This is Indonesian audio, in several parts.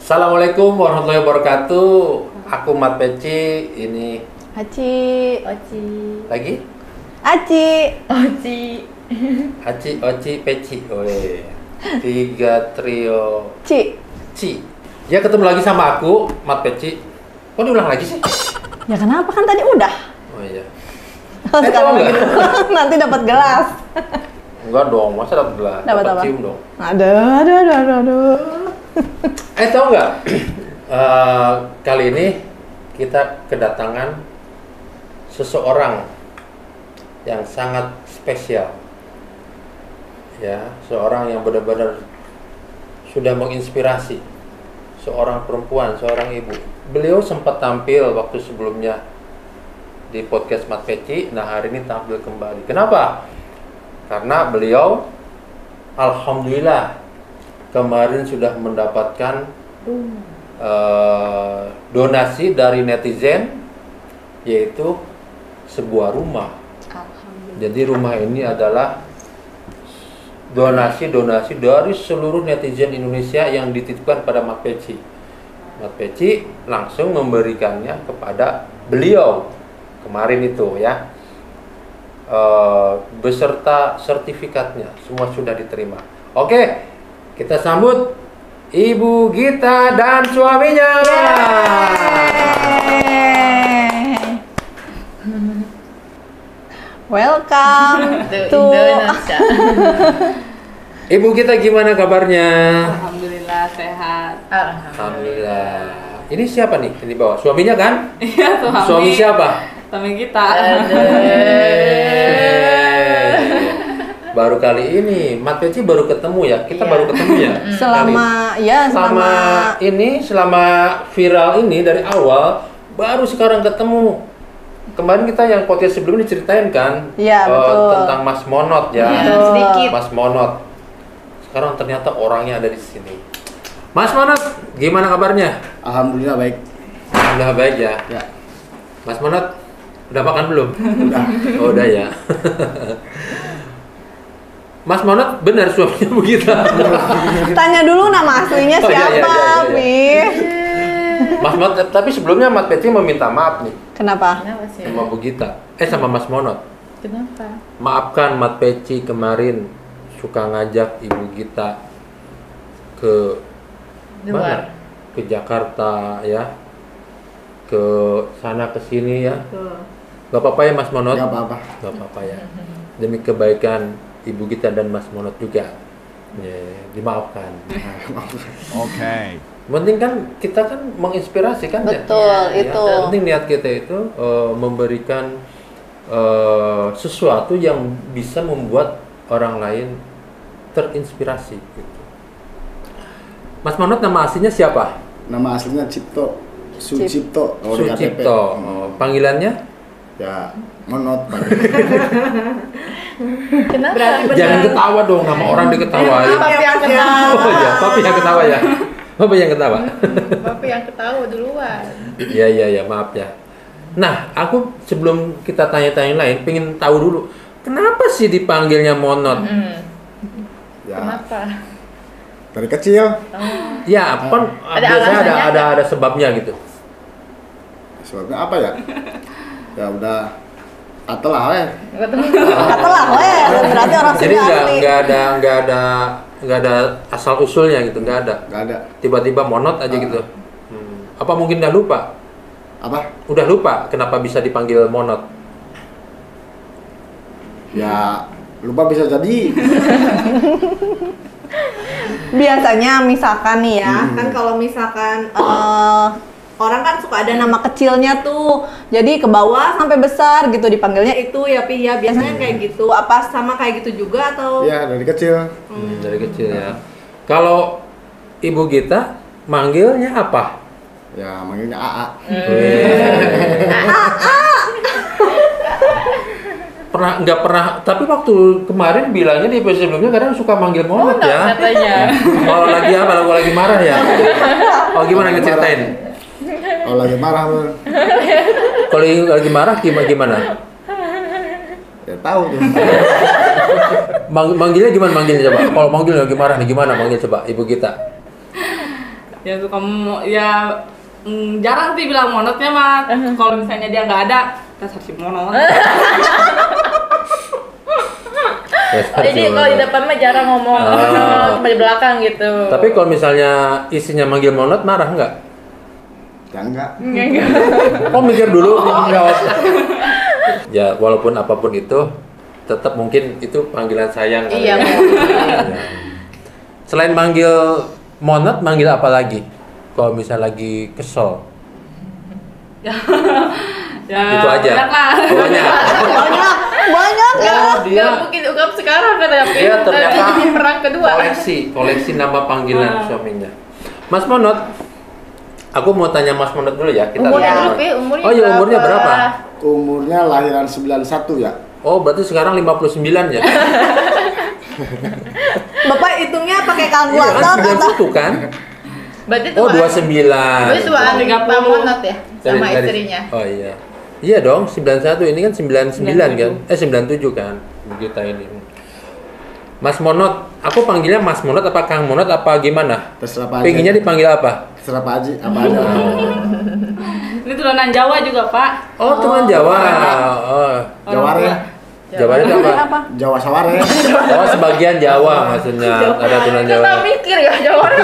Assalamualaikum warahmatullahi wabarakatuh. Aku Mat Peci, ini Aci. lagi Aci. Aci, Oci, Peci. Oke. 3 trio Ci. Ya, ketemu lagi sama aku, Mat Peci. Kok diulang lagi sih? Ya kenapa, kan tadi udah. Oh iya. Sekarang lagi nanti dapat gelas. Enggak dong, masa dapat gelas? Dapat apa? Cium dong. Aduh. Tahu nggak? Kali ini kita kedatangan seseorang yang sangat spesial. Ya, seorang yang benar-benar sudah menginspirasi. Seorang perempuan, seorang ibu. Beliau sempat tampil waktu sebelumnya di podcast Mat Peci. Nah, hari ini tampil kembali. Kenapa? Karena beliau, alhamdulillah, kemarin sudah mendapatkan donasi dari netizen, yaitu sebuah rumah. Jadi rumah ini adalah donasi dari seluruh netizen Indonesia yang dititipkan pada Mat Peci. Mat Peci langsung memberikannya kepada beliau kemarin itu ya. Beserta sertifikatnya semua sudah diterima. Oke, kita sambut Ibu Gita dan suaminya. Welcome to Indonesia. Ibu Gita, gimana kabarnya? Alhamdulillah sehat. Alhamdulillah. Ini siapa nih yang di bawah? Suaminya kan? Iya, Suami siapa? Suami kita. Baru kali ini Mat Peci baru ketemu ya. Kita baru ketemu ya. Selama viral ini dari awal baru sekarang ketemu. Kemarin kita yang podcast sebelumnya diceritain kan? Iya, betul. Tentang Mas Monot ya. Sedikit. Mas Monot. Sekarang ternyata orangnya ada di sini. Mas Monot, gimana kabarnya? Alhamdulillah baik. Alhamdulillah baik ya. Ya. Mas Monot, udah makan belum? Udah. Oh, udah ya. Mas Monot benar suaminya Bu Gita. Tanya dulu nama aslinya Oh, iya, siapa, iya. Pi. Mas Monot, tapi sebelumnya Mat Peci meminta maaf nih Kenapa? Kenapa sih? sama Bu Gita. Sama Mas Monot. Kenapa? Maafkan Mat Peci kemarin suka ngajak Ibu Gita ke Luar. Ke Jakarta ya. Ke sana ke sini ya. Tuh. Gak apa-apa ya Mas Monot? Gak apa-apa. Gak apa-apa ya. Demi kebaikan Ibu Gita dan Mas Monot juga. Ya, dimaafkan. Okay. Penting kan kita kan menginspirasi kan ya? Betul, Ya, itu. penting niat kita itu memberikan sesuatu yang bisa membuat orang lain terinspirasi gitu. Mas Monot, nama aslinya siapa? Nama aslinya Cipto. Sucipto. kalau di KTP. Sucipto. Panggilannya? Ya, Monot. Kenapa? Jangan ketawa dong, nama orang diketawain. Papi yang ketawa. Oh ya, papi yang ketawa ya. Papi yang ketawa. Papi yang ketawa duluan. Iya, maaf ya. Nah, aku sebelum kita tanya-tanya lain, pengen tahu dulu, kenapa sih dipanggilnya Monot? Ya, Kenapa? dari kecil. Ya, kan Ada biasanya alasannya ada sebabnya gitu. Sebabnya apa ya? Ya udah. Atelah ya. Katalah, weh. Berarti orang Jadi sini asli. nggak ada asal usulnya gitu, nggak ada. Gak ada. Tiba-tiba Monot aja gitu. Apa mungkin udah lupa? Apa? Udah lupa kenapa bisa dipanggil Monot? Ya, lupa bisa jadi. Biasanya misalkan nih ya, kan kalau misalkan orang kan suka ada nama kecilnya tuh, jadi ke bawah sampai besar gitu dipanggilnya itu ya, Pi ya. Biasanya kayak gitu. Apa sama kayak gitu juga atau? Ya, dari kecil. Dari kecil ya. Kalau Ibu Gita manggilnya apa? Ya, manggilnya AA. Nggak pernah, tapi waktu kemarin bilangnya di episode sebelumnya kadang suka manggil Monot ya. Katanya. Kalau lagi apa? Kalau lagi marah ya. Oh, gimana ngeceritain? Kalau lagi marah tuh. Kalau lagi marah gimana? Ya tahu tuh. Manggilnya gimana manggilnya coba? Kalau manggil lagi marah nih gimana manggil coba Ibu Gita? Ya suka ya jarang sih bilang monotnya mah. Kalau misalnya dia nggak ada, dasar si monot. Jadi kalau di depan mah jarang ngomong, cuma di belakang gitu. Tapi kalau misalnya isinya manggil monot, marah nggak? Ya enggak. Oh mikir dulu jawab. Ya walaupun apapun itu, tetap mungkin itu panggilan sayang. kali Iya. ya. Ya. Selain manggil monot, manggil apa lagi? Kalau misal lagi kesel, Ya itu aja. banyak lah. Banyak. Banyak ya. Oh dia Nggak mungkin ungkap sekarang kan tapi dia ternyata di perang kedua. koleksi nama panggilan suaminya. Mas Monot, aku mau tanya Mas Monot dulu ya. Kita Umurnya lihat. dulu, Pi, umurnya Oh iya, umurnya berapa? Umurnya lahiran 91 ya. Oh berarti sekarang 59 ya? Bapak hitungnya pakai Iya kalkulator kan atau 91 kan? Berarti Oh tuaan. 29. Berarti tuaan 30. Pak Monot ya sama istrinya. Oh iya. Iya dong, 91 ini kan 99 kan? 97 kan? Kita ini. Mas Monot, aku panggilnya Mas Monot apa Kang Monot apa gimana? Terserah Pak Haji. Pengennya dipanggil apa? Terserah Pak Haji, apa aja. Ini turunan Jawa juga, Pak. Oh, turunan Jawa. Oh. Jaware. Jawa itu apa? Jawa Saware. Oh, sebagian Jawa maksudnya. Ada turunan Jawa. Kita mikir ya Jawara.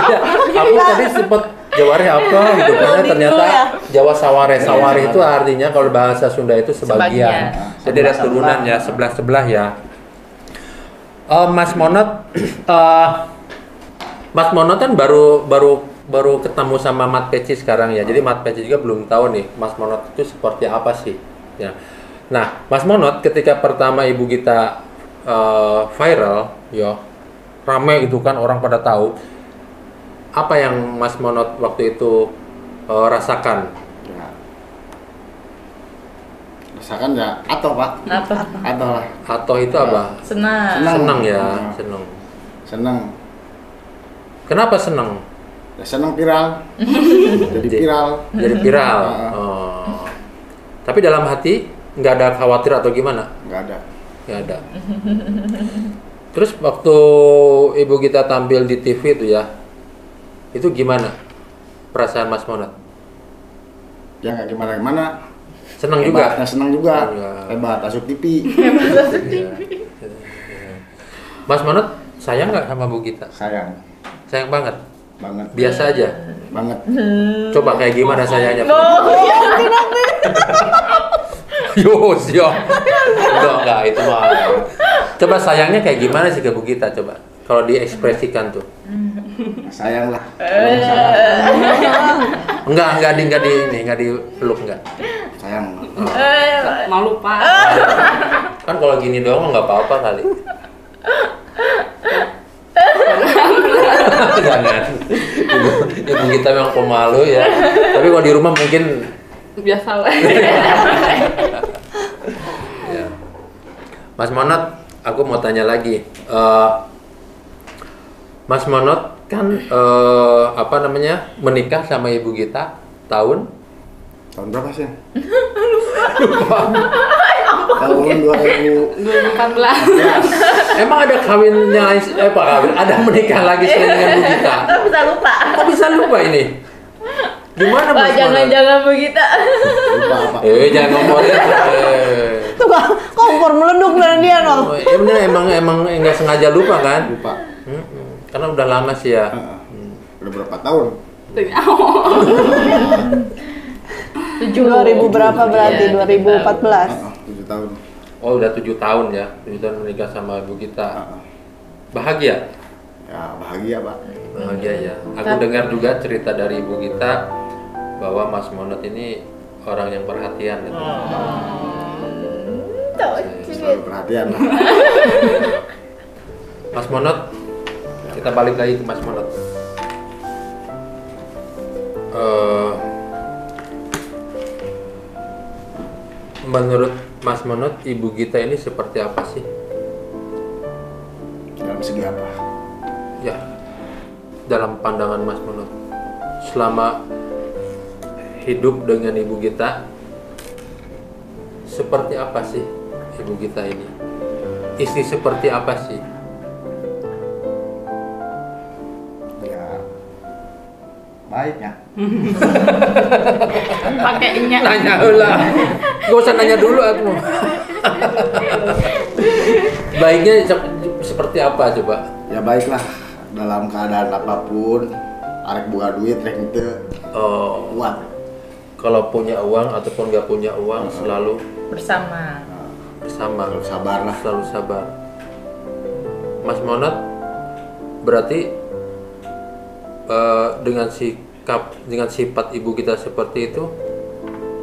Iya, aku tadi sempet Jaware apa gitu karena ternyata Jawa Saware. Saware itu artinya kalau bahasa Sunda itu sebagian. Jadi ada turunan ya, sebelah ya. Mas Monot, Mas Monot kan baru ketemu sama Mat Peci sekarang ya. Jadi Mat Peci juga belum tahu nih Mas Monot itu seperti apa sih. Ya. Nah, Mas Monot ketika pertama Ibu Gita viral, ya rame gitu kan orang pada tahu. Apa yang Mas Monot waktu itu rasakan? Ya. Rasakan ya atau Pak? Apa? Atau lah. Atau itu apa? Senang. Senang ya, senang. Seneng. Kenapa senang? Ya seneng viral. Jadi viral. Jadi viral. Heeh. Oh. Tapi dalam hati nggak ada khawatir atau gimana? Enggak ada. Nggak ada. Terus waktu Ibu Gita tampil di TV itu ya, itu gimana perasaan Mas Monot? Ya nggak gimana-gimana. Senang Hebat, juga. ya senang juga. Iya. Hebat, asup TV. Iya. Mas Monot sayang nggak sama Bu Gita? Sayang Sayang banget. banget. Biasa aja. Banget. Coba kayak gimana sayangnya? Oh, Yus, yo. Enggak, itu mah. Coba sayangnya kayak gimana sih ke Bu Gita coba? Kalau diekspresikan tuh. Sayang lah. Enggak dipeluk enggak. Sayang. Malu, Pak. Kan kalau gini doang nggak apa-apa kali. Jangan. Ibu kita memang pemalu ya. Tapi kalau di rumah mungkin Biasa lah. ya. Mas Monot, aku mau tanya lagi. Mas Monot kan menikah sama Ibu Gita tahun Tahun berapa sih? Tahun 2000. 2014. emang ada kawinnya ada menikah lagi selain dengan Bu Gita? Kok bisa lupa? Kok bisa lupa ini? Gimana Mas Monot? Jangan begitu. Lupa apa? Jangan ngomongin. Tuh kompor meleduk dari dia no. Emang nggak sengaja lupa kan? Lupa. Karena udah lama sih ya. Udah berapa tahun? 2000 berapa berarti? 2014. 7 tahun. Oh udah 7 tahun ya. 7 tahun menikah sama Ibu Gita. Bahagia? Ya bahagia Pak. Bahagia ya. Aku dengar juga cerita dari Ibu Gita bahwa Mas Monot ini orang yang perhatian gitu. Selalu perhatian lah. Mas Monot, kita balik lagi ke Mas Monot. Menurut Mas Monot, Ibu Gita ini seperti apa sih? Dalam segi apa? Ya, dalam pandangan Mas Monot, selama hidup dengan Ibu Gita, seperti apa sih Ibu Gita ini? Istri seperti apa sih? Ya Baiknya. Pakainya. Nanya ulah. Gak usah nanya dulu aku. Baiknya seperti apa coba? Ya baiklah dalam keadaan apapun, arek buka duit rek henteu Oh, kuat. kalau punya uang ataupun nggak punya uang selalu Bersama. bersama. Selalu sabar lah. Selalu sabar. Mas Monot berarti dengan sifat ibu kita seperti itu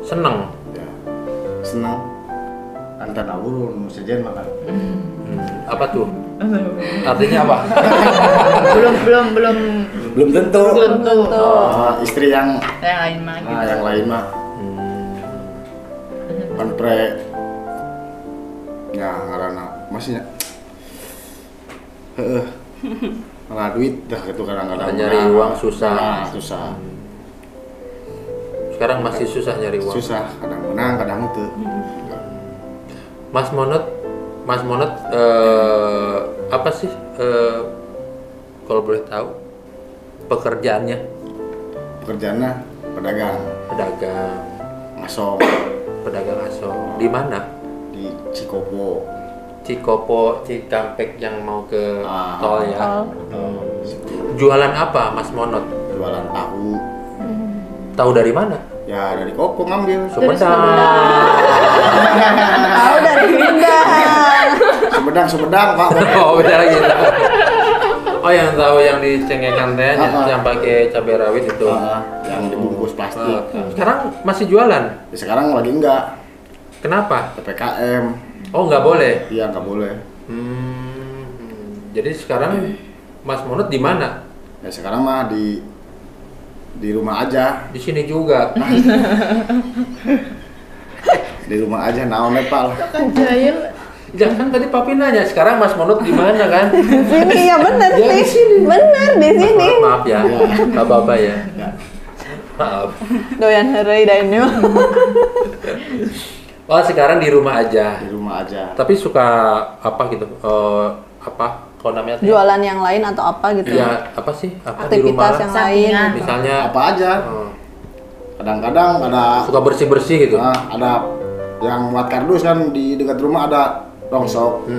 senang. Ya. Senang. Antar urun sejen makan. Apa tuh? Artinya apa? Belum tentu. Belum tentu. Istri yang Yang lain mah gitu. yang lain mah kan pre ya karena masih malah duit dah itu kadang-kadang Nyari uang susah. susah Sekarang masih susah nyari uang. susah kadang menang kadang itu Mas Monot apa sih kalau boleh tahu pekerjaannya? pekerjaannya pedagang ngasong Pedagang aso. Di mana? di Cikopo Cikopo, Cikampek yang mau ke Ah. tol ya. Oh. Jualan apa Mas Monot? jualan tahu Tahu dari mana? ya dari Kopo ngambil Sumedang. Tahu dari Sumedang. Sumedang Pak. Oh, beda lagi. Oh, yang tahu yang di cengengan teh yang pakai cabai rawit itu. Yang dibungkus plastik. Sekarang masih jualan? Ya, sekarang lagi enggak Kenapa? PPKM. Oh, nggak boleh. Iya nggak boleh. Jadi sekarang Mas Monot di mana? Ya sekarang mah di rumah aja. Di sini juga. Di rumah aja naon Nepal. Kan jahil. Jangan tadi Papi nanya, sekarang Mas Monot di mana kan? Di sini ya bener Ya, di sih. Bener di sini. Maaf ya, nggak apa-apa ya. Maaf. Doyan heureuy da ini mah. Oh, sekarang di rumah aja. Di rumah aja. Tapi suka apa gitu? Apa kalau namanya? Jualan yang lain atau apa gitu. Ya, apa sih? Apa di rumah? Aktivitas yang lain. Sampingan. Misalnya Apa aja. Kadang-kadang ada suka bersih-bersih gitu. ada yang muat kardus kan di dekat rumah ada rongsok.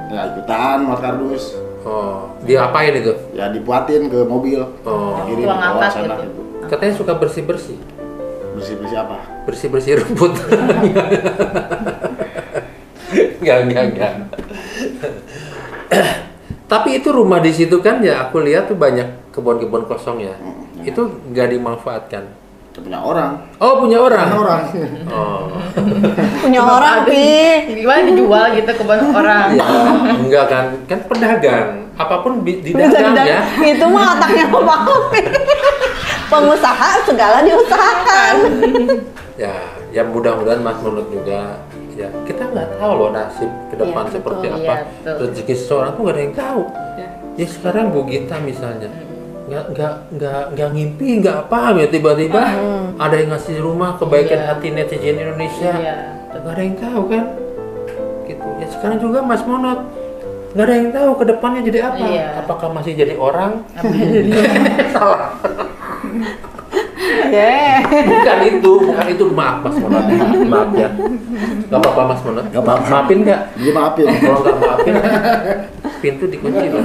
Ya ikutan muat kardus. Oh, diapain itu? Ya dibuatin ke mobil. Oh, Kirim Tuang bawa angkat sana gitu. gitu. katanya suka bersih-bersih. Bersih-bersih apa? Bersih-bersih rumput. Enggak. Tapi itu rumah di situ kan ya, aku lihat tuh banyak kebun-kebun kosong ya. Itu nggak dimanfaatkan. Kita punya orang. Oh, punya orang. Punya orang. Oh. Punya orang Pi. Gimana dijual gitu ke orang? Ya, enggak kan? Kan pedagang. Apapun Bisa didagang ya. Itu mah otaknya Pak Pi. Pengusaha segala diusahakan. Ya mudah-mudahan Mas Monot juga ya, kita nggak tahu loh nasib ke depan Iya, seperti betul. apa. Iya, betul. Rezeki seseorang tuh nggak ada yang tahu. Ya. Ya sekarang Bu Gita misalnya nggak ngimpi nggak apa ya tiba-tiba ada yang ngasih rumah kebaikan Iya. hati netizen Indonesia. Iya. Nggak ada yang tahu kan gitu ya. Sekarang juga Mas Monot nggak ada yang tahu ke depannya jadi apa. Iya. Apakah masih jadi orang? Yeah. bukan itu, maaf Mas Monot, maaf ya, nggak apa-apa Mas Monot, Nggak apa-apa. maafin nggak? Dia maafin. Kalau nggak maafin, pintu dikunci loh.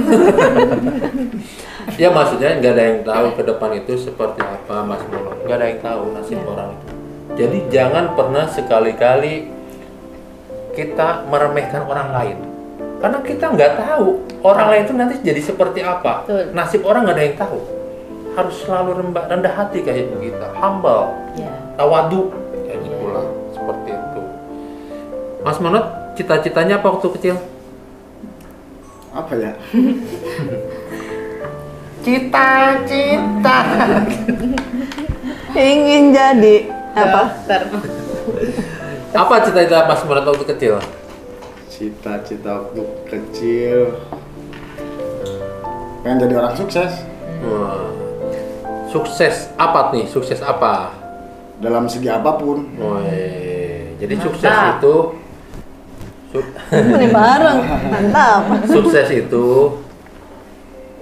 Ya maksudnya nggak ada yang tahu ke depan itu seperti apa Mas Monot, nggak ada yang tahu nasib orang itu. Jadi jangan pernah sekali-kali kita meremehkan orang lain, karena kita nggak tahu orang lain itu nanti jadi seperti apa. Betul. Nasib orang nggak ada yang tahu. Harus selalu rendah hati kayak kita, humble, Iya. tawadu kayak gitulah, seperti itu. Mas Monot, cita-citanya apa waktu kecil? Apa ya? Cita-cita. Ingin jadi apa? Dokter. Apa cita-cita Mas Monot waktu kecil? Cita-cita waktu kecil pengen jadi orang sukses Wah. Sukses apa nih? Sukses apa? dalam segi apapun. Woi, jadi Mantap. sukses itu Ini bareng. Mantap. sukses itu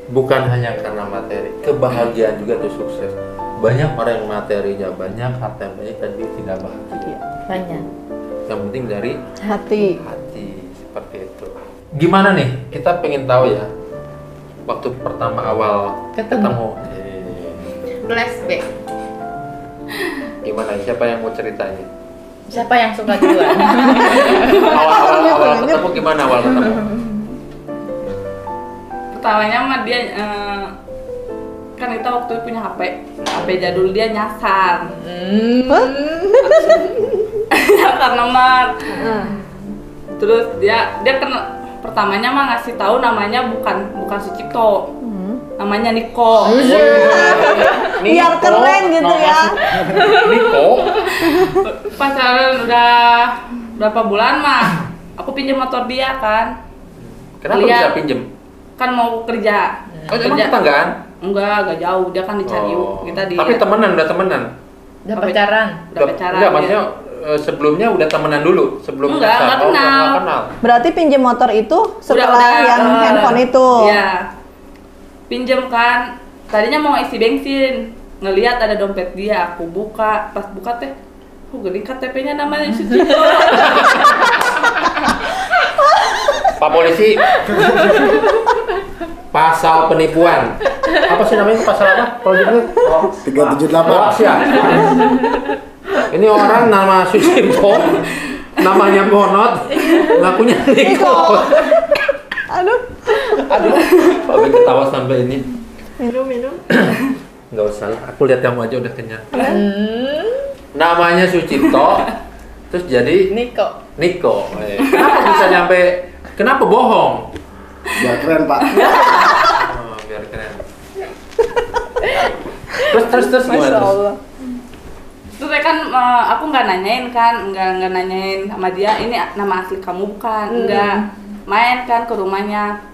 bukan hanya karena materi, kebahagiaan juga tuh sukses. banyak orang yang materinya banyak, harta yang banyak tapi tidak bahagia. Banyak. Yang penting dari Hati. hati, seperti itu. Gimana nih? Kita pengen tahu ya. Waktu pertama awal Ketemu. Flashback. Gimana? Siapa yang mau ceritanya? Siapa yang suka duluan? Awal ketemu gimana awal ketemu? Pertamanya mah dia kan kita waktu itu punya HP jadul, dia nyasar. Nyasar nomor. Terus dia pertamanya mah ngasih tahu namanya bukan Sucipto. Namanya Niko. Biar keren gitu ya. Niko. Pacaran udah berapa bulan mah aku pinjam motor dia kan. Kenapa Lihat. bisa pinjem? Kan mau kerja. Oh, emang tetanggaan? Enggak jauh, dia kan di Cariu. Oh. Kita di Tapi udah temenan. Udah pacaran. udah pacaran. Enggak, ya. maksudnya sebelumnya udah temenan dulu sebelum Enggak nyasar. kenal. Nggak kenal. Berarti pinjam motor itu setelah Udah, yang handphone itu. Iya. Pinjem kan. Tadinya mau isi bensin. Ngelihat ada dompet dia, aku buka. Pas buka teh, gede KTP-nya namanya Sucipto. Pak polisi. Pasal penipuan. Apa sih namanya pasal apa? Kalau gitu 378. hoax ya. Ini orang nama Sucipto, namanya Monot, ngakunya Niko. Aduh. Aduh, Pak ketawa sampai ini. Minum. Nggak usah lah, aku lihat kamu aja udah kenyang. Namanya Sucipto, terus jadi Niko. Niko. Kenapa bisa nyampe? Kenapa bohong? Biar keren, Pak. Oh, biar keren. Terus gimana? Masya Terus? Allah. Terus saya kan aku nggak nanyain kan, nggak nanyain sama dia ini nama asli kamu bukan, enggak. Main kan ke rumahnya.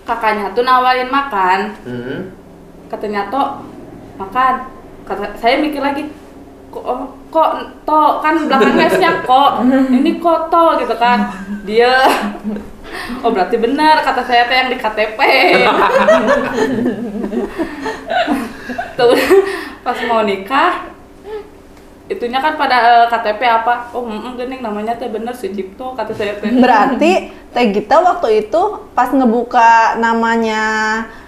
Kakaknya tuh nawarin makan. Katanya Tok makan. Kata saya mikir lagi kok to kan belakangnya S-nya kok. Ini kok to gitu kan. Dia oh berarti benar kata saya teh yang di KTP. Tuh pas mau nikah itunya kan pada KTP apa? Oh, gening namanya teh bener Sucipto kata saya teh. Berarti Teh Gita waktu itu pas ngebuka namanya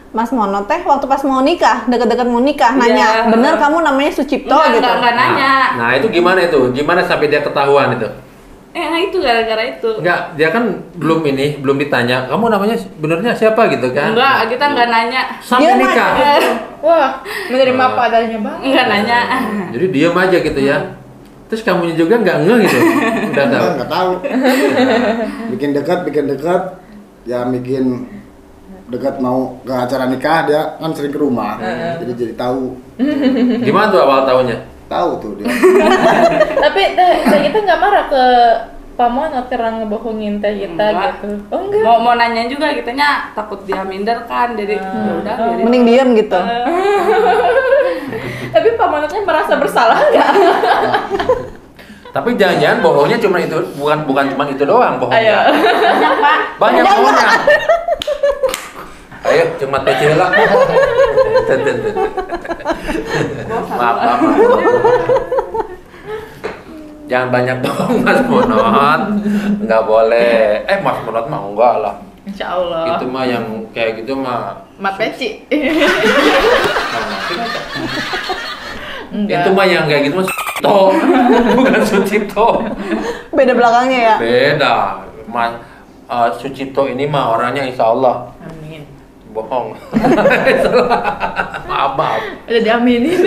Mas Mono teh waktu pas mau nikah, deket-deket mau nikah, nanya, Iya. bener kamu namanya Sucipto gitu? Enggak nanya. Nah, itu gimana itu? Gimana sampai dia ketahuan itu? Itu gara-gara itu. Enggak, dia kan belum ditanya, kamu namanya benernya siapa gitu kan? Enggak, kita enggak nanya. Dia Sampai nikah. Wah, menerima apa adanya banget. Enggak nanya. Jadi diam aja gitu ya. Terus kamunya juga nggak ngeh gitu. Udah tahu. Enggak tahu. Bikin dekat, ya bikin dekat mau ke acara nikah, dia kan sering ke rumah. Jadi tahu. Gimana tuh awal tahunnya? Tahu tuh dia. Tapi Teh kita nggak marah ke Pak Monot karena ngebohongin Teh kita Enggak. gitu. Oh enggak. Mau nanya juga kitanya takut dia minder kan. Jadi ya udah biarin. Mending diem gitu. Tapi Pak Monotnya merasa bersalah nggak? Tapi jangan-jangan bohongnya cuma itu, bukan cuma itu doang bohongnya. Banyak, Pak. Banyak bohongnya. Ayo, cuma kecil lah. Maaf. Jangan banyak bohong Mas Monot. Nggak boleh. Mas Monot mah enggak lah. Insya Allah. Itu mah yang kayak gitu mah. Mat Peci. Itu mah yang kayak gitu mah Sucipto, bukan Sucipto. Beda belakangnya ya? Beda. Sucipto ini mah orangnya insya Allah. Amin. Bohong. maaf. Udah diaminin.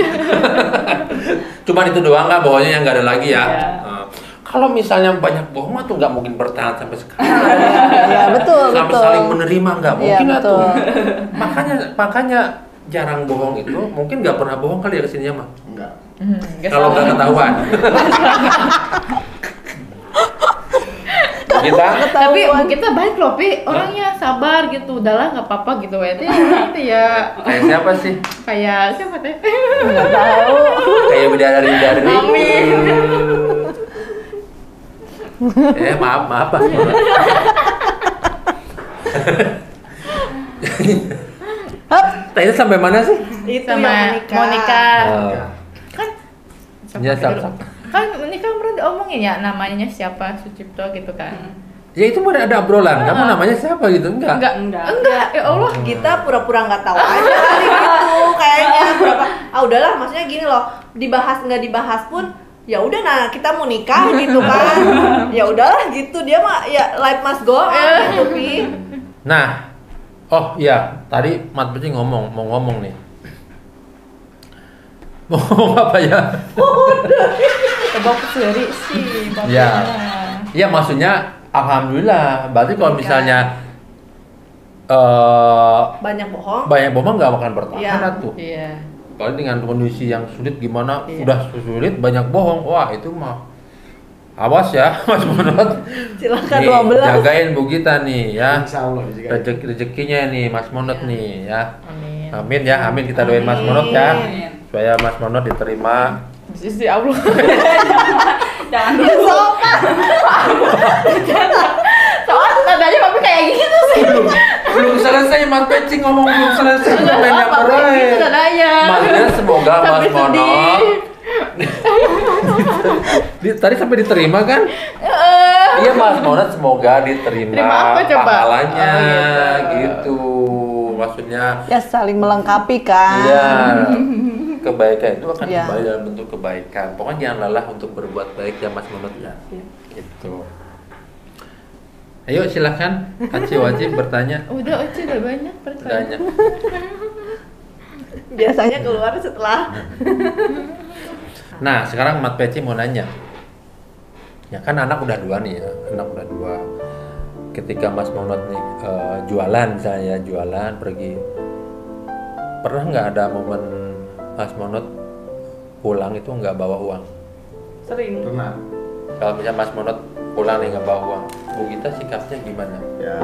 Cuman itu doang nggak bohongnya yang nggak ada lagi ya. Iya. Kalau misalnya banyak bohong mah tuh nggak mungkin bertahan sampai sekarang. Iya betul. Sampai saling menerima nggak Iya, mungkin betul. tuh. Makanya jarang bohong itu mungkin nggak pernah bohong kali ya kesininya mah. Enggak. Kalau nggak ketahuan. Kita Tapi kita baik loh, Pi. Orangnya sabar gitu. Udahlah nggak apa-apa gitu. Itu ya kayak siapa sih? kayak siapa Teh? Nggak tahu. Kayak bidadari. Amin. Maaf Pak. Tanya sampai mana sih? Itu sama yang Monica. Nah, Kan ya, siapa siapa? dulu? Kan Monica pernah diomongin ya namanya siapa Sucipto gitu kan. Ya itu mana ada obrolan, kamu namanya siapa gitu? Enggak. Enggak, ya Allah. Kita pura-pura nggak tahu aja kali gitu kayaknya udahlah, maksudnya gini loh, dibahas nggak dibahas pun ya udah, nah kita mau nikah gitu kan. Ya udahlah gitu, dia mah ya life must go on gitu Pi. Nah, oh iya, tadi Mat Peci mau ngomong nih. Mau ngomong apa ya? Coba aku sendiri sih. Ya. Iya, maksudnya alhamdulillah. Berarti kalau misalnya Banyak bohong. banyak bohong nggak akan bertahan Iya. tuh. Iya. Kalau dengan kondisi yang sulit gimana, Iya. udah sulit banyak bohong, wah itu mah awas ya Mas Monot. Silakan Nih, 12. jagain Bu Gita nih ya. Insya Allah dijaga. Rezekinya nih Mas Monot Iya. nih ya. Amin. Amin ya, amin, kita doain Mas Monot ya. Amin. Supaya Mas Monot diterima. Sisi Allah. Jangan dulu. Soalnya nadanya papi kayak gitu sih. Belum selesai Mas Peci ngomong, belum selesai banyak Papi gitu nadanya. Maksudnya semoga Mas Sampai Monot tadi sampai diterima kan? Iya Mas Monot semoga diterima Terima apa coba? pahalanya Oh, gitu. Maksudnya Ya saling melengkapi kan. iya, kebaikan itu akan Iya. kembali dalam bentuk kebaikan. Pokoknya jangan lelah untuk berbuat baik ya Mas Monot ya. Gitu. Ayo silakan, Aci wajib bertanya. Udah banyak Bertanya. pertanyaan. Biasanya keluar setelah Nah, sekarang Mat Peci mau nanya. Ya kan anak udah 2 nih ya, anak udah 2. Ketika Mas Monot nih jualan misalnya, jualan pergi. Pernah nggak ada momen Mas Monot pulang itu nggak bawa uang? Sering. Pernah. Kalau misalnya Mas Monot pulang nih nggak bawa uang, Bu Gita sikapnya gimana? Ya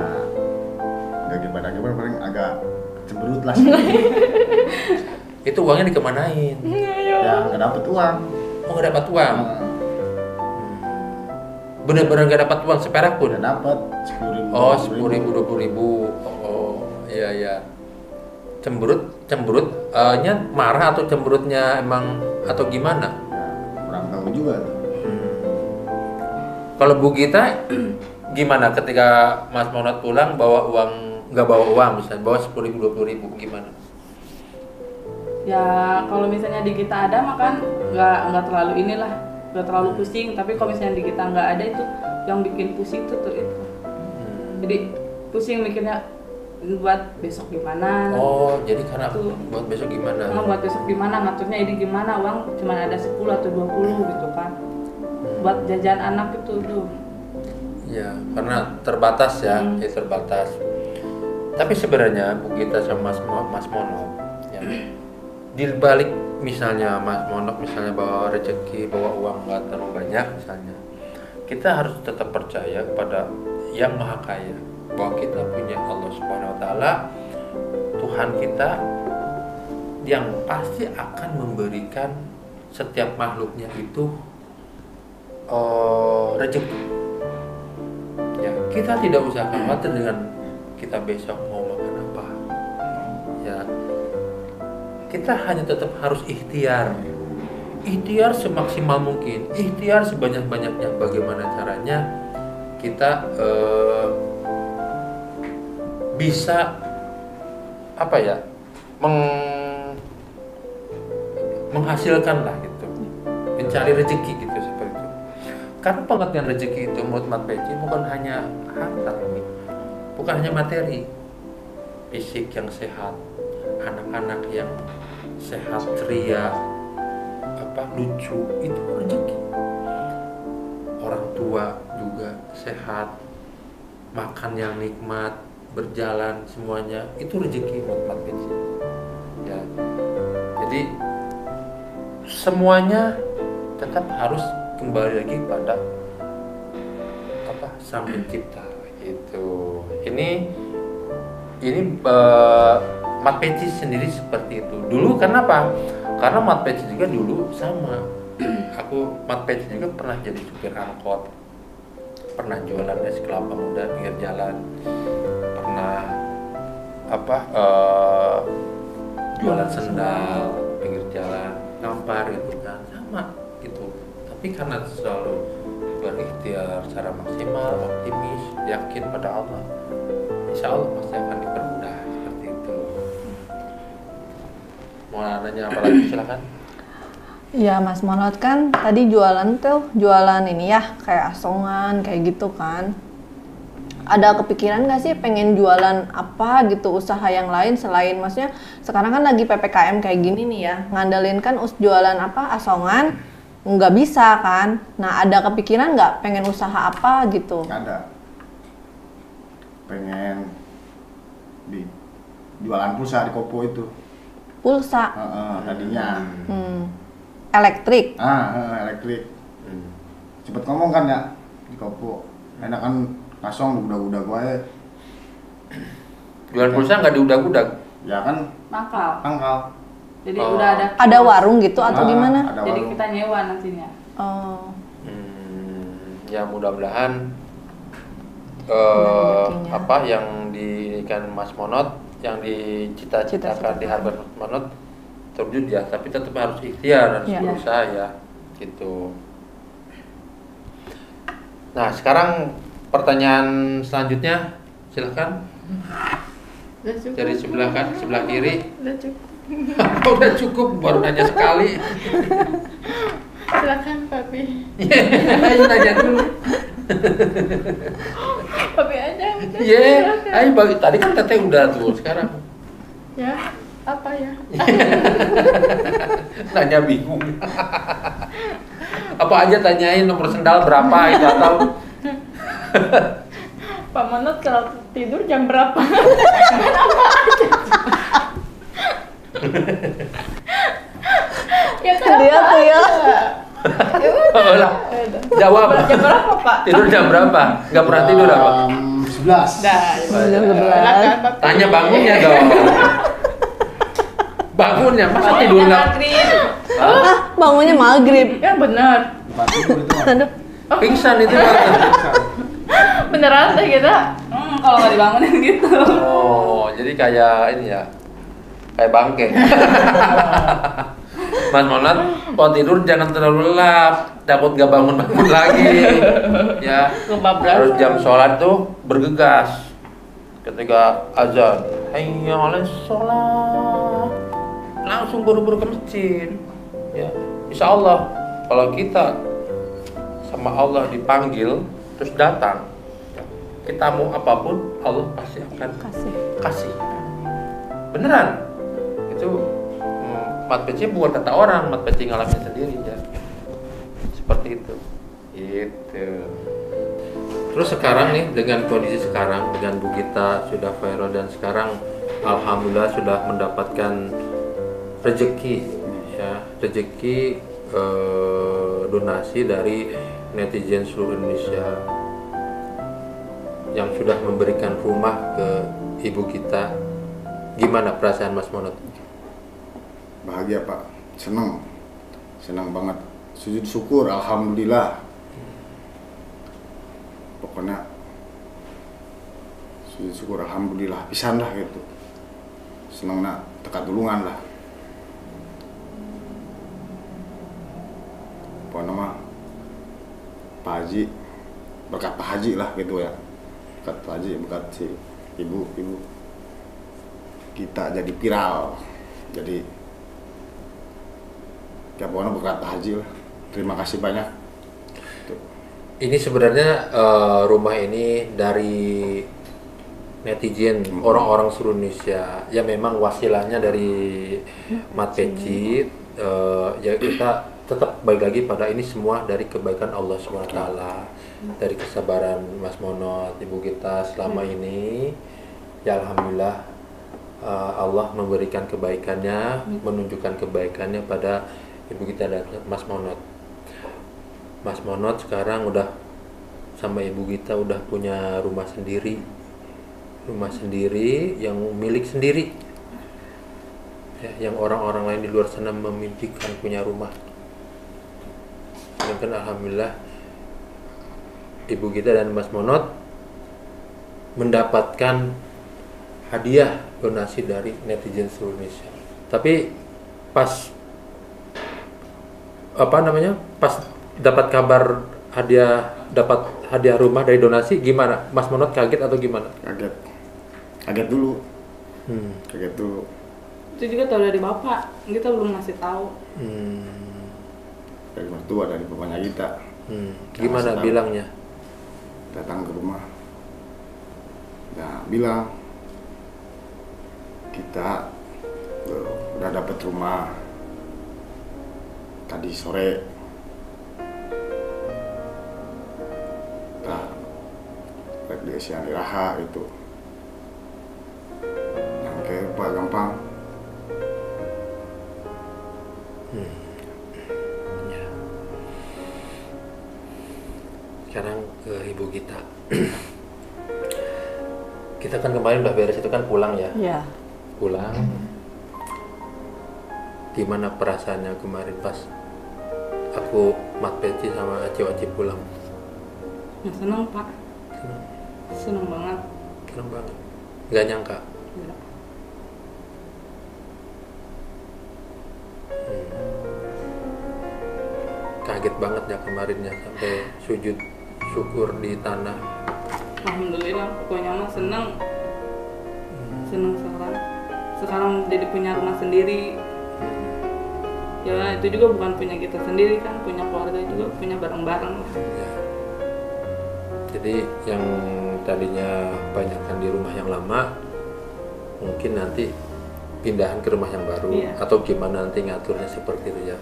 nggak gimana paling agak cemberut lah. Itu uangnya dikemanain? Ya nggak dapet uang. Oh nggak dapat uang? Nah, Bener-bener nggak dapat uang seperak pun? udah dapet 10.000. Oh 10.000, 20.000. Oh iya. Cemberut nya marah atau cemberutnya emang atau gimana? Ya, kurang tahu juga tuh. Kalau Bu Gita gimana ketika Mas Monot pulang bawa uang, nggak bawa uang misalnya bawa 10.000, 20.000 gimana? Ya kalau misalnya di kita ada makan nggak terlalu inilah, nggak terlalu pusing. Tapi kalau misalnya di kita nggak ada, itu yang bikin pusing itu. Jadi pusing mikirnya buat besok gimana. Oh jadi karena Tuh. buat besok gimana? Buat besok gimana, ngaturnya ini gimana, uang cuma ada 10 atau 20 gitu kan. Buat jajan anak itu tuh. Ya karena terbatas ya, ya terbatas. Tapi sebenarnya Bu Gita sama Mas Monot ya, di balik misalnya Mas Monot misalnya bawa rezeki, bawa uang nggak terlalu banyak misalnya, kita harus tetap percaya kepada Yang Maha Kaya, bahwa kita punya Allah Subhanahu Wa Taala, Tuhan kita yang pasti akan memberikan setiap makhluknya itu rezeki. Ya kita tidak usah khawatir dengan kita besok mau makan apa. Ya kita hanya tetap harus ikhtiar semaksimal mungkin, ikhtiar sebanyak-banyaknya. Bagaimana caranya kita bisa apa ya menghasilkan lah gitu, mencari rezeki gitu seperti itu. Karena pengertian rezeki itu menurut Mat Peci bukan hanya harta, bukan hanya materi, fisik yang sehat, anak-anak yang sehat, ceria, lucu, itu rezeki. Orang tua juga sehat, makan yang nikmat, berjalan semuanya, itu rezeki menurut Mat Peci. Ya. Jadi semuanya tetap harus kembali lagi pada Sang Pencipta gitu. Ini Mat Peci sendiri seperti itu. Dulu kenapa? Karena Mat Peci juga dulu sama. Mat Peci juga pernah jadi supir angkot, pernah jualan es kelapa muda pinggir jalan, pernah jualan sendal pinggir jalan, ngampar gitu kan, sama gitu. Tapi karena selalu berikhtiar secara maksimal, optimis, yakin pada Allah, insya Allah pasti akan dipermudah seperti itu. Mau nanya apa lagi silakan. Ya Mas Monot kan tadi jualan ini ya kayak asongan kayak gitu kan. Ada kepikiran nggak sih pengen jualan apa gitu, usaha yang lain selain, maksudnya sekarang kan lagi PPKM kayak gini nih ya, ngandelin kan jualan apa asongan nggak bisa kan. Nah ada kepikiran nggak pengen usaha apa gitu? Ada. Pengen di jualan pulsa di Kopo itu. Pulsa. Tadinya. Elektrik. Elektrik. Cepet ngomong kan ya di Kopo. Enak kan kasong udah gue. Jualan pulsa nggak diudag-udag? Ya kan mangkal. Jadi udah ada. Ada warung gitu atau gimana? Ada Jadi warung. kita nyewa nantinya. Oh. Ya mudah-mudahan rezekinya. apa yang diinginkan Mas Monot, yang dicita-citakan di Harvard Mas Monot terwujud ya, tapi tetap harus ikhtiar, harus Ya. berusaha ya, gitu. Nah sekarang pertanyaan selanjutnya, silahkan Udah cukup. dari sebelah kiri. Udah cukup. Udah cukup, baru nanya sekali. Silakan Papi. Ayo nanya dulu. Papi aja udah. Silakan. Ayo bagi tadi kan teteh udah tuh, sekarang Ya, apa ya? nanya bingung. Apa aja tanyain nomor sendal berapa itu atau Pak Monot kalau tidur jam berapa? Ya kan Dia tuh ya. Lah, jawab. Jam berapa Pak? Tidur jam berapa? Nggak pernah tidur apa? 11. Dah, Jam 11. silakan Papi. Tanya bangunnya dong. Bangunnya, masa tidur nggak? Ah, bangunnya maghrib. Ya benar. Tempat tidur itu mah. Aduh. Pingsan itu Pak. Beneran deh kita. Kalau nggak dibangunin gitu. Oh, jadi kayak ini ya, kayak bangke. Mas Monat, kalau tidur jangan terlalu lelap, takut gak bangun-bangun lagi. Ya, Kebablasan. harus jam sholat tuh bergegas. Ketika azan, hayya 'alas sholat, langsung buru-buru ke masjid. Ya, insya Allah kalau kita sama Allah dipanggil terus datang, kita mau apapun Allah pasti akan kasih. Beneran itu. Mat PC bukan kata orang, Mat PC ngalamin sendiri ya. Seperti itu. Gitu. Terus sekarang nih dengan kondisi sekarang, dengan Bu Gita sudah viral dan sekarang alhamdulillah sudah mendapatkan rezeki ya, rezeki donasi dari netizen seluruh Indonesia yang sudah memberikan rumah ke Ibu Gita. Gimana perasaan Mas Monot? Bahagia Pak, senang banget, sujud syukur, alhamdulillah. Pokoknya sujud syukur, alhamdulillah, pisan lah gitu. Senang nak tekat tulungan lah. Pokoknya mah Pak Haji, berkat Pak Haji lah gitu ya. Berkat Pak Haji, berkat si ibu kita jadi viral, jadi ya pokoknya berkat Pak Haji lah. Terima kasih banyak. Ini sebenarnya rumah ini dari netizen, orang-orang seluruh Indonesia. Ya memang wasilahnya dari Mat Peci. Ya kita tetap balik lagi pada ini semua dari kebaikan Allah SWT, dari kesabaran Mas Monot, Ibu Gita selama ini. Ya alhamdulillah Allah memberikan kebaikannya, menunjukkan kebaikannya pada Ibu Gita dan Mas Monot. Mas Monot sekarang udah sama Ibu Gita udah punya rumah sendiri yang milik sendiri ya, yang orang-orang lain di luar sana memimpikan punya rumah. Dan kan alhamdulillah Ibu Gita dan Mas Monot mendapatkan hadiah donasi dari netizen seluruh Indonesia. Tapi pas apa namanya? Pas dapat kabar dapat hadiah rumah dari donasi, gimana? Mas Monot kaget atau gimana? Kaget dulu. Kaget dulu. Itu juga tahu dari bapak, kita belum ngasih tahu. Dari mertua, dari bapaknya kita. Gimana bilangnya? Datang ke rumah. Ya, bilang kita udah dapat rumah tadi sore. Kita rek di Asian Iraha itu. Yang kayak Pak gampang. Ya. Sekarang ke ibu kita. Kita kan kemarin udah beres itu kan pulang ya. Iya. Pulang. Gimana perasaannya kemarin pas aku Mat Peci sama Aci pulang? Ya, seneng Pak. Seneng banget. Seneng banget. Gak nyangka. Ya. Kaget banget ya kemarinnya sampai sujud syukur di tanah. Alhamdulillah, pokoknya mah seneng. Seneng sekarang jadi punya rumah sendiri. Ya itu juga bukan punya kita sendiri kan, punya keluarga juga, punya bareng-bareng. Ya. Jadi yang tadinya banyakkan di rumah yang lama, mungkin nanti pindahan ke rumah yang baru. Iya. Atau gimana nanti ngaturnya seperti itu ya.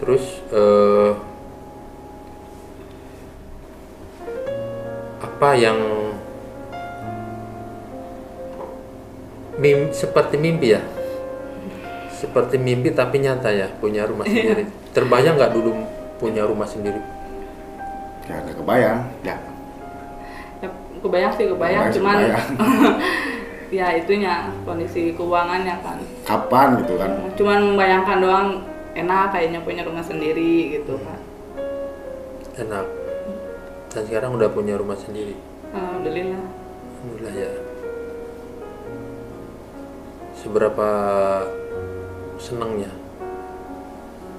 Terus apa yang seperti mimpi ya? Seperti mimpi tapi nyata ya, punya rumah sendiri. Terbayang nggak dulu punya rumah sendiri? Ya ada kebayang, ya. Ya, kebayang sih kebayang, cuman kebayang. ya itunya kondisi keuangannya kan. Kapan gitu kan? Cuman membayangkan doang, enak kayaknya punya rumah sendiri gitu kan. Enak. Dan sekarang udah punya rumah sendiri. Alhamdulillah. Alhamdulillah ya. Seberapa senangnya?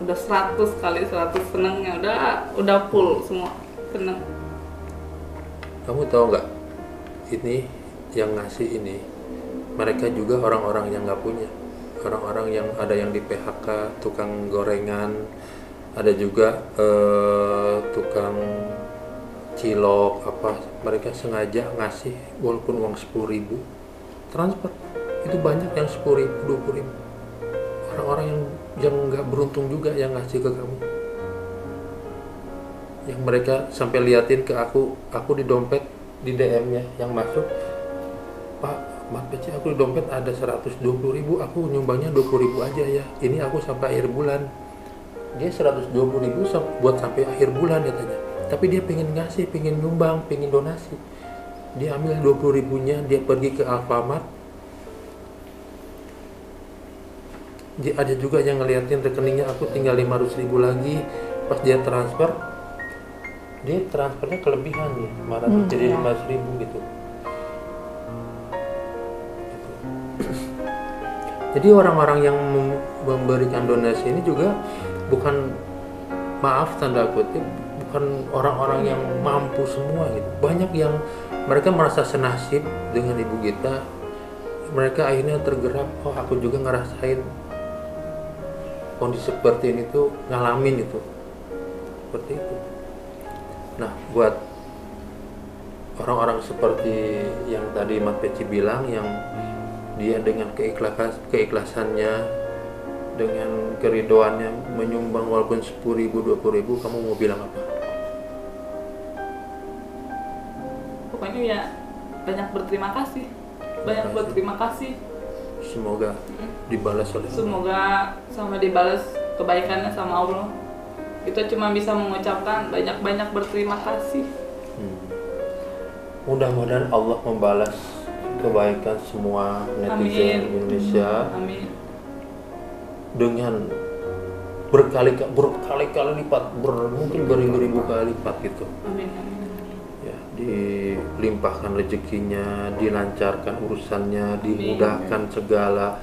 Udah 100 kali 100 senengnya, udah full semua seneng. Kamu tahu nggak? Ini yang ngasih ini, mereka juga orang-orang yang nggak punya. Orang-orang yang ada yang di PHK, tukang gorengan, ada juga tukang cilok apa, mereka sengaja ngasih walaupun uang 10.000 transfer. Itu banyak yang 10.000, 20.000. Orang-orang yang nggak beruntung juga yang ngasih ke kamu. Yang mereka sampai liatin ke aku di dompet, di DM-nya yang masuk, Pak, Mat Peci, aku di dompet ada 120.000, aku nyumbangnya 20.000 aja ya. Ini aku sampai akhir bulan. Dia 120.000 buat sampai akhir bulan katanya. Tapi dia pengen ngasih, pengen nyumbang, pengen donasi. Dia ambil 20.000-nya, dia pergi ke Alfamart. Dia ada juga yang ngeliatin rekeningnya, aku tinggal 500.000 lagi. Pas dia transfer, dia transfernya kelebihan nih, 500 jadi 500.000 gitu. Jadi orang-orang yang memberikan donasi ini juga bukan, maaf tanda kutip, bukan orang-orang yang mampu semua gitu. Banyak yang mereka merasa senasib dengan ibu kita. Mereka akhirnya tergerak, oh aku juga ngerasain kondisi seperti ini tuh, ngalamin itu seperti itu. Nah, buat orang-orang seperti yang tadi Mat Peci bilang, yang dia dengan keikhlasannya, dengan keridoannya menyumbang walaupun 10.000, 20.000, kamu mau bilang apa? Pokoknya ya banyak berterima kasih, banyak berterima kasih. Semoga dibalas oleh Allah. Semoga sama dibalas kebaikannya sama Allah. Kita cuma bisa mengucapkan banyak-banyak berterima kasih. Mudah-mudahan Allah membalas kebaikan semua netizen Indonesia. Amin. Dengan berkali-kali lipat, mungkin beribu-ribu kali lipat gitu. Amin. ya, dilimpahkan rezekinya, dilancarkan urusannya, dimudahkan segala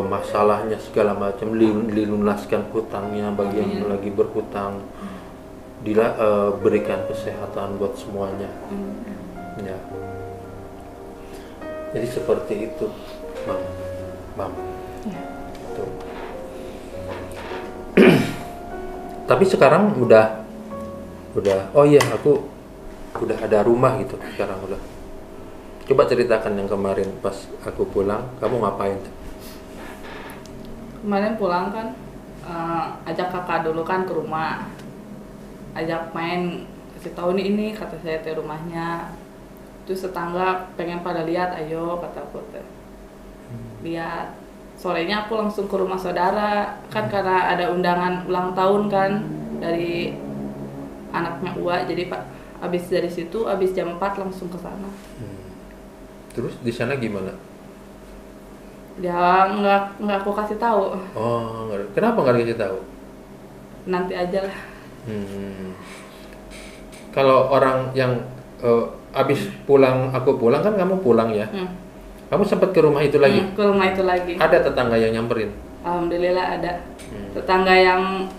masalahnya segala macam, dilunaskan hutangnya bagi yang lagi berhutang, berikan kesehatan buat semuanya. Ya. Jadi seperti itu, Mam. Ya. Gitu. Tapi sekarang udah oh iya, aku udah ada rumah gitu sekarang udah. Coba ceritakan yang kemarin pas aku pulang, kamu ngapain tuh? Kemarin pulang kan, ajak kakak dulu kan ke rumah, ajak main, kasih tahu nih ini kata saya teh rumahnya. Terus tetangga pengen pada lihat, ayo kata aku teh lihat. Sorenya aku langsung ke rumah saudara kan karena ada undangan ulang tahun kan dari anaknya Ua, jadi Pak abis dari situ abis jam 4 langsung ke sana. Terus di sana gimana? Dia nggak aku kasih tahu. Oh, kenapa nggak dikasih tahu? Nanti aja lah. Kalau orang yang abis pulang, aku pulang kan kamu pulang ya? Kamu sempat ke rumah itu lagi? Ke rumah itu lagi. Ada tetangga yang nyamperin? Alhamdulillah ada. Tetangga yang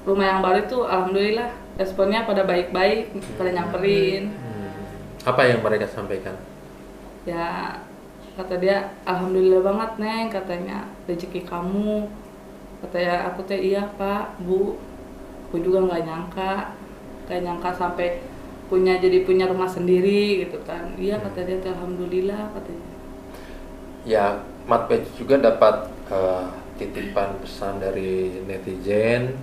rumah yang baru itu alhamdulillah responnya pada baik-baik, pada nyamperin. Apa yang mereka sampaikan? Ya kata dia alhamdulillah banget Neng, katanya rezeki kamu. Katanya aku teh iya Pak, Bu. Aku juga nggak nyangka sampai jadi punya rumah sendiri gitu kan. Iya kata dia alhamdulillah katanya. Ya, Mat Peci juga dapat titipan pesan dari netizen.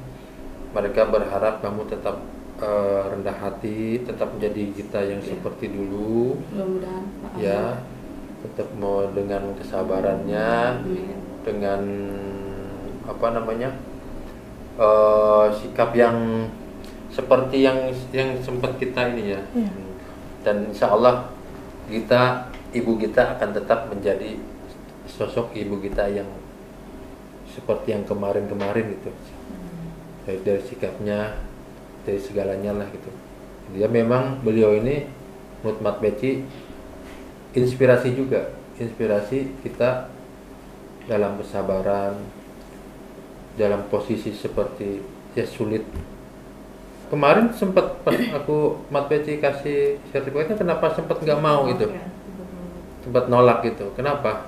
Mereka berharap kamu tetap rendah hati, tetap menjadi kita yang seperti dulu. Mudah-mudahan. Ya, tetap mau dengan kesabarannya, dengan apa namanya sikap yang seperti yang sempat kita ini ya. Dan insya Allah ibu kita akan tetap menjadi sosok ibu kita yang seperti yang kemarin-kemarin gitu. Dari sikapnya, dari segalanya lah gitu. Dia memang beliau ini menurut Mat Peci inspirasi juga, inspirasi kita dalam kesabaran, dalam posisi seperti ya sulit. Kemarin sempat pas aku Mat Peci kasih sertifikatnya, kenapa sempat nggak mau gitu? Sempat nolak gitu. Kenapa?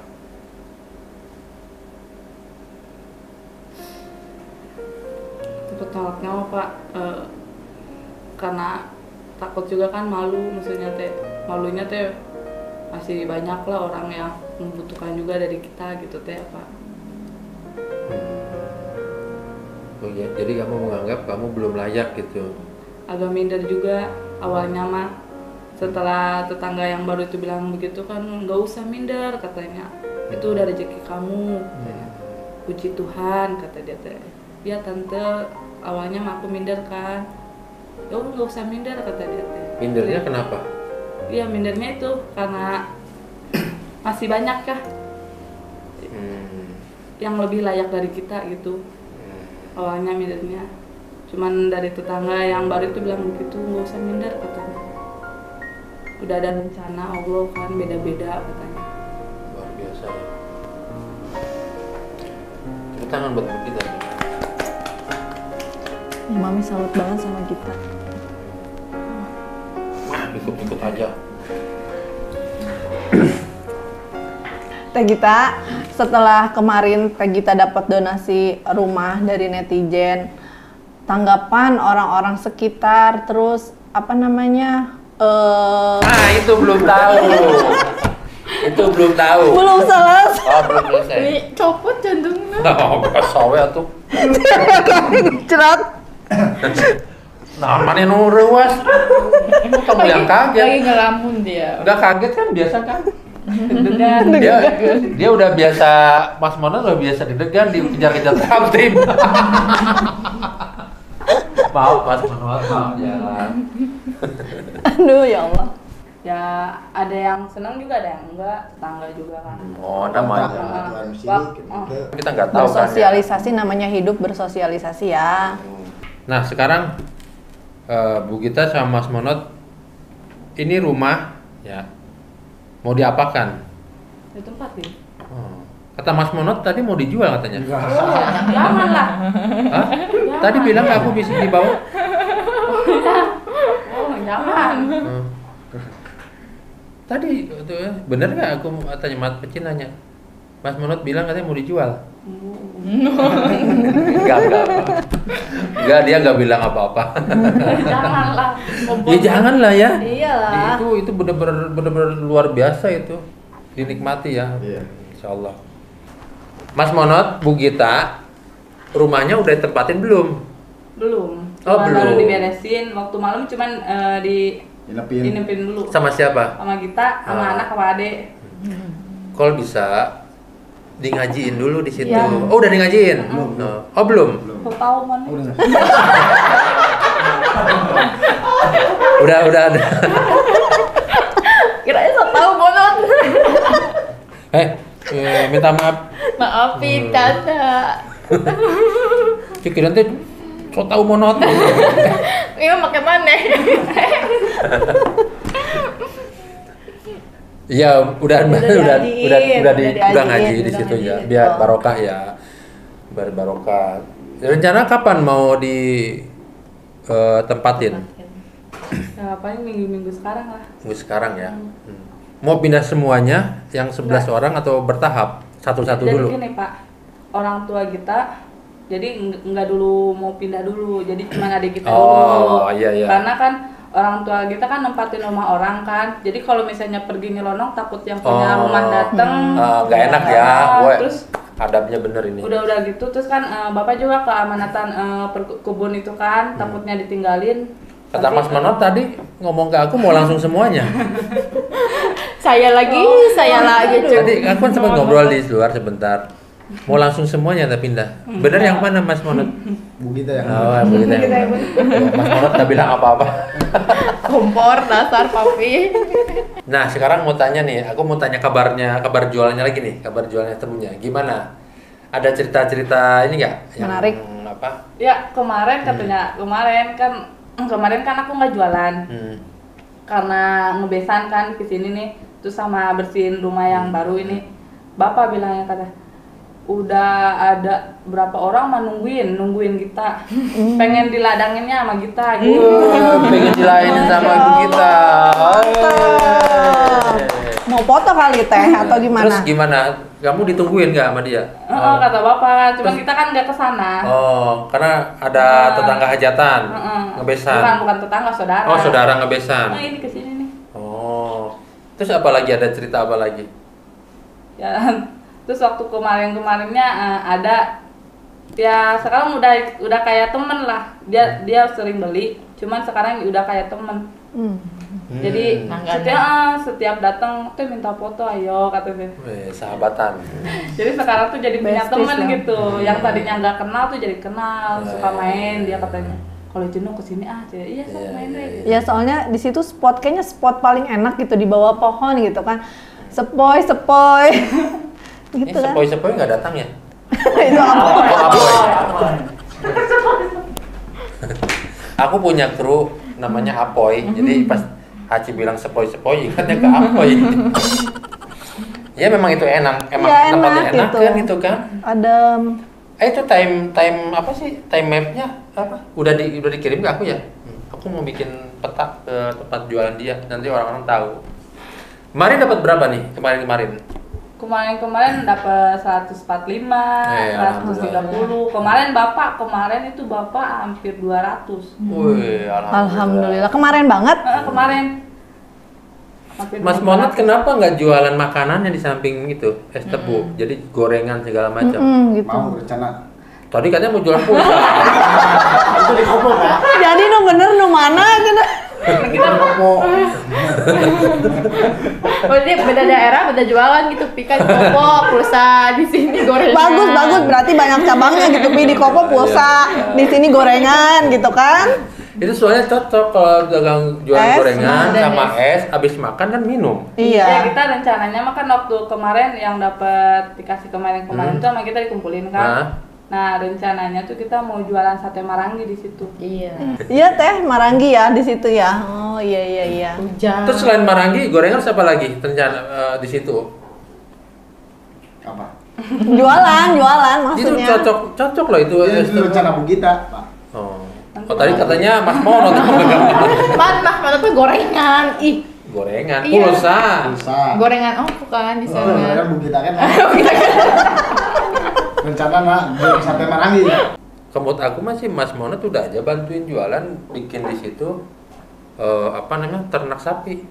Sempat nolaknya Pak, karena takut juga kan, malu, maksudnya teh malunya teh masih banyak lah orang yang membutuhkan juga dari kita gitu teh Pak. Oh ya, jadi kamu menganggap kamu belum layak gitu? Agak minder juga awalnya mah. Setelah tetangga yang baru itu bilang begitu kan, nggak usah minder katanya, itu udah rezeki kamu. Puji Tuhan kata dia teh. Ya tante, awalnya mah aku minder kan. Ya nggak usah minder kata dia teh. Mindernya kenapa? Iya mindernya itu karena masih banyak kah yang lebih layak dari kita gitu. Awalnya mindernya, cuman dari tetangga yang baru itu bilang begitu, nggak usah minder katanya. Udah ada rencana Allah kan, beda-beda katanya. Luar biasa ya. Tepuk tangan buat kita. Mami salut banget sama kita. Ikut-ikut aja. Teh Gita, setelah kemarin Teh Gita dapat donasi rumah dari netizen, tanggapan orang-orang sekitar, terus apa namanya? Itu belum tahu. Itu belum tahu. Belum selesai. Oh, belum selesai. Ini copot jantungnya. Oh, sawe atuh. Cerat. Nah, mana nu reuas? Kamu yang kaget. Lagi ngelamun dia. Enggak kaget kan, biasa kan? Deg-degan. Dia udah biasa, Mas Mona udah biasa deg-degan, dikejar-kejar kamtip. Maaf Mas Mona, maaf ya. Aduh ya Allah. Ya ada yang senang juga, ada yang enggak, tetangga juga kan. Oh, namanya. Kita nggak tahu kan. Ya. Bersosialisasi namanya hidup bersosialisasi ya. Nah sekarang Bu Gita sama Mas Monot ini rumah ya mau diapakan? Ditempatin. Oh. Kata Mas Monot tadi mau dijual katanya. Enggak. Jangan lah. Hah? Tadi bilang aku bisa dibawa. Oh, jangan. Hmm. Tadi itu bener nggak aku tanya Mas Pecin nanya. Mas Monot bilang katanya mau dijual. Enggak, dia nggak bilang apa-apa. Janganlah. Ya janganlah ya. Iyalah. Itu bener-bener luar biasa itu. Dinikmati ya. Iya. Insyaallah. Mas Monot, Bu Gita, rumahnya udah ditempatin belum? Belum. Oh, Cuma belum. baru diberesin. Waktu malam cuman dinepin dulu. Sama siapa? Sama kita, sama Ah. anak, sama adik. Kalau bisa di ngajiin dulu di situ. Iya. Oh, udah di ngajiin? Oh, belum. Kau tahu mana? Udah. Udah. Kirain so tahu Monot. Minta maaf. Maafin Tata. Cik nanti so tahu Monot. Ini pakai mana? Ya, udah diajiin, udah diajiin, ngaji di udah situ ngaji ya. di Biar situ. barokah ya. Biar barokah. Rencana kapan mau di tempatin? Ya, paling minggu-minggu sekarang lah. Minggu sekarang ya. Mau pindah semuanya yang 11 orang atau bertahap? Satu-satu Jadi dulu. gini Pak, orang tua kita jadi nggak dulu mau pindah dulu, jadi cuma adik kita Oh, dulu. iya. Karena kan orang tua kita kan nempatin rumah orang kan, jadi kalau misalnya pergi nyelonong takut yang punya Oh. rumah dateng. Nggak enak ya. Woi, Terus adabnya bener ini. udah gitu, terus kan bapak juga keamanatan kebun itu kan, takutnya ditinggalin. Kata Tapi- Mas Manot tadi ngomong ke aku mau langsung semuanya. Saya lagi. Tadi aku kan sempat ngobrol di luar sebentar. Mau langsung semuanya tak pindah. Bener yang mana Mas Manot? Bu Gita ya. Oh, begitu ya. Mas Manot tak bilang apa-apa. Kompor dasar papi. Nah, sekarang mau tanya nih, aku mau tanya kabar jualannya lagi nih, kabar jualannya temunya. Gimana? Ada cerita-cerita ini nggak? Yang Menarik. Apa? Ya kemarin katanya, kemarin kan aku nggak jualan. Karena ngebesan kan ke sini nih, terus sama bersihin rumah yang baru ini. Bapak bilangnya kata, udah ada berapa orang mah nungguin kita, pengen diladanginnya sama kita gitu. Pengen dilainin sama ibu kita. Mau foto kali teh atau gimana? Terus gimana? Kamu ditungguin nggak sama dia? Kata bapak, cuma Terus- kita kan nggak kesana. Oh, karena ada tetangga hajatan, ngebesan. Bukan tetangga, saudara. Oh, saudara ngebesan. Nah, ini kesini nih. Oh, terus apa lagi? Ada cerita apa lagi? Ya, terus waktu kemarinnya ada, ya sekarang udah kayak temen lah. Dia sering beli, cuman sekarang udah kayak temen. Jadi setiap datang tuh minta foto, ayo katanya. Sahabatan. Jadi sekarang tuh jadi punya Besties temen lah. gitu. Yang tadinya nggak kenal tuh jadi kenal, suka Iya. main dia katanya. Kalau jenuh kesini iya sok Iya, main iya, deh. iya. Ya soalnya di situ kayaknya spot paling enak gitu di bawah pohon gitu kan. Sepoi. Gitu kan. Sepoi nggak datang ya? Itu apa? Apoy. Aku punya kru namanya Apoy. Jadi pas Haji bilang sepoi, ingatnya ke Apoy. Ya memang itu enak, emang Ya, tempatnya enak enak gitu. kan itu kan. Adem. Itu time apa sih? Time mapnya apa? Udah dikirim ke aku ya? Aku mau bikin peta ke tempat jualan dia, nanti orang-orang tahu. Kemarin dapat berapa nih? Kemarin. Kemarin dapat 145, 130. Kemarin itu bapak hampir 200. Wih, Alhamdulillah. Kemarin banget. Kemarin. Hampir Mas 200. Monat kenapa nggak jualan makanannya di samping itu es tebu? Jadi gorengan segala macam. Gitu. Mau rencana. Tadi katanya mau jualan pulsa. Itu di kopo kan? Jadi nu bener nu mana gitu. Di kopo. Oh, ini beda daerah, beda jualan gitu. Pika di Kopo, pulsa di sini gorengan. Bagus berarti banyak cabangnya gitu. Pi di Kopo pulsa, di sini gorengan gitu kan. Itu soalnya cocok kalau dagang jualan Es, gorengan dan sama es, habis makan kan minum. Ya Iya. kita rencananya makan waktu kemarin yang dapat dikasih kemarin tuh sama kita dikumpulin kan. Nah rencananya tuh kita mau jualan sate marangi di situ. Iya. Iya teh Marangi ya di situ ya. Oh iya. Hujan. Terus selain Marangi, gorengan apa lagi rencana di situ? Apa? Jualan Itu maksudnya. cocok loh itu. Itu rencana Bu Gita, Pak. Oh. Tadi katanya Mas Mono Mana tuh gorengan. Ih, gorengan, Iya. pulsa. Bisa. gorengan bukan di Kan sana. Bu Gita kan. Rencana nak sampai Marangi. Menurut aku masih Mas Mono tuh udah aja bantuin jualan, bikin di situ apa namanya ternak sapi.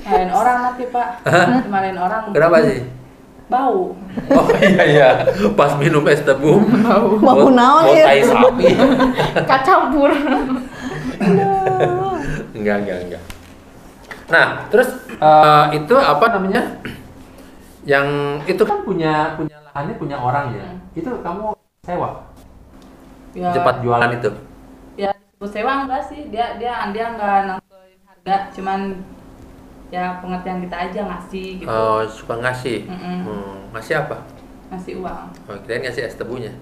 Malain orang nanti Pak. Malain orang. Kenapa sih? Bau. Oh iya, pas minum es tebu Bau naon ya? tai sapi. Kacampur. Enggak. Nah, terus itu apa namanya? Yang itu kan punya lahannya punya orang ya. Itu kamu sewa? Ya, Cepat jualan itu. ya disebut sewa enggak sih? Dia nggak nentuin harga, cuman ya pengertian kita aja ngasih gitu. Oh, suka ngasih. Mm-mm. Ngasih apa? Ngasih uang. Oh, kirain ngasih es tebunya.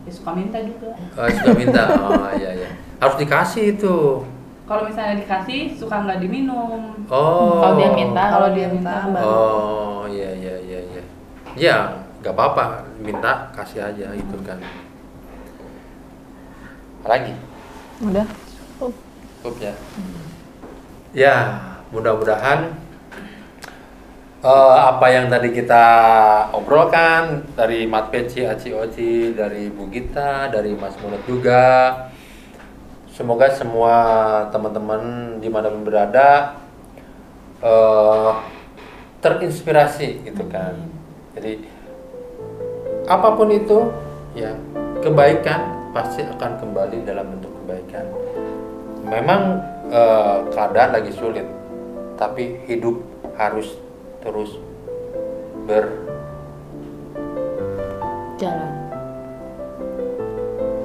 Ya suka minta juga. Oh, suka minta. Oh, iya. Harus dikasih itu. Kalau misalnya dikasih suka nggak diminum. Oh. Kalau dia minta, Kalau dia minta baru. Oh, iya. Ya, nggak apa-apa. Minta kasih aja itu kan. Lagi. Udah. Cukup ya. Ya, mudah-mudahan apa yang tadi kita obrolkan dari Mat Peci, Aci Oci, dari Bu Gita, dari Mas Munut juga, semoga semua teman-teman dimanapun berada terinspirasi gitu kan. Jadi apapun itu ya, kebaikan pasti akan kembali dalam bentuk kebaikan. Memang keadaan lagi sulit, tapi hidup harus terus Jalan.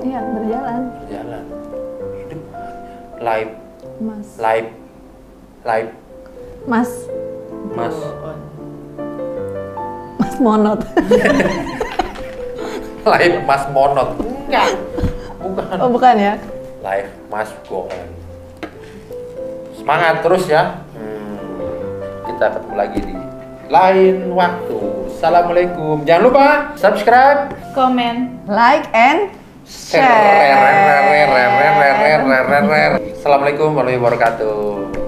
Iya, berjalan. berjalan. Hidup life Mas Mas Monot. life Mas Monot. Enggak. Bukan. Oh, bukan ya? Life must go on. Semangat terus ya. Kita ketemu lagi di lain waktu. Assalamualaikum. Jangan lupa subscribe, Komen. Like and share. Assalamualaikum warahmatullahi wabarakatuh.